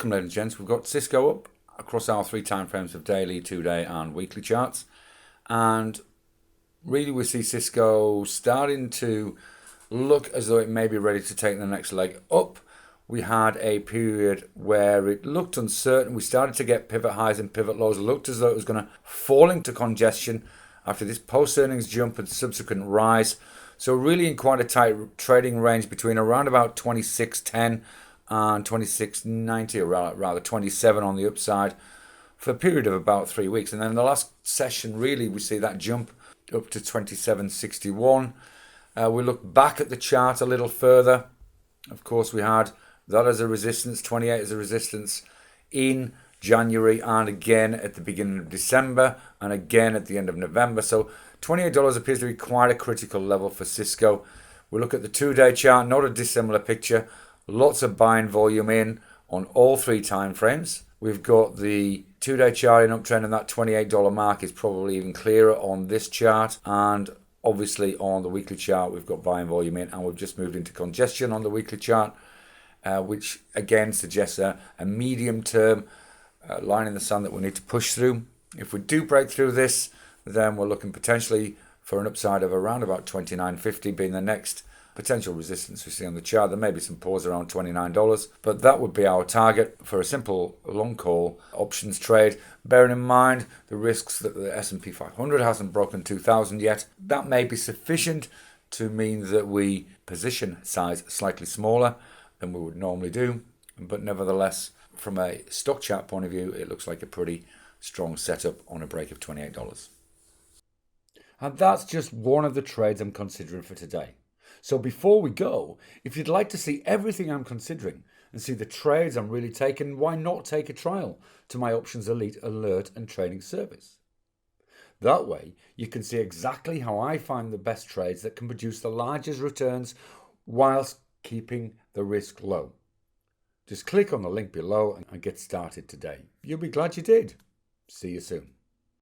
Welcome, ladies and gents. We've got CSCO up across our 3 time frames of daily, 2-day and weekly charts. And really we see CSCO starting to look as though it may be ready to take the next leg up. We had a period where it looked uncertain. We started to get pivot highs and pivot lows. It looked as though it was going to fall into congestion after this post-earnings jump and subsequent rise. So really in quite a tight trading range between around about 26.10 and 26.90, or rather 27 on the upside for a period of about 3 weeks. And then in the last session, really, we see that jump up to 27.61. We look back at the chart a little further. Of course, we had that as a resistance, 28 as a resistance in January, and again at the beginning of December, and again at the end of November. So $28 appears to be quite a critical level for CSCO. We look at the 2-day chart, not a dissimilar picture. Lots of buying volume in on all 3 time frames. We've got the 2-day chart in uptrend, and that $28 mark is probably even clearer on this chart. And obviously on the weekly chart, we've got buying volume in, and we've just moved into congestion on the weekly chart, which again suggests a medium-term line in the sand that we need to push through. If we do break through this, then we're looking potentially for an upside of around about $29.50 being the next potential resistance we see on the chart. There may be some pause around $29, but that would be our target for a simple long call options trade. Bearing in mind the risks that the S&P 500 hasn't broken 2,000 yet, that may be sufficient to mean that we position size slightly smaller than we would normally do. But nevertheless, from a stock chart point of view, it looks like a pretty strong setup on a break of $28. And that's just one of the trades I'm considering for today. So before we go, if you'd like to see everything I'm considering and see the trades I'm really taking, why not take a trial to my Options Elite alert and trading service? That way, you can see exactly how I find the best trades that can produce the largest returns whilst keeping the risk low. Just click on the link below and get started today. You'll be glad you did. See you soon.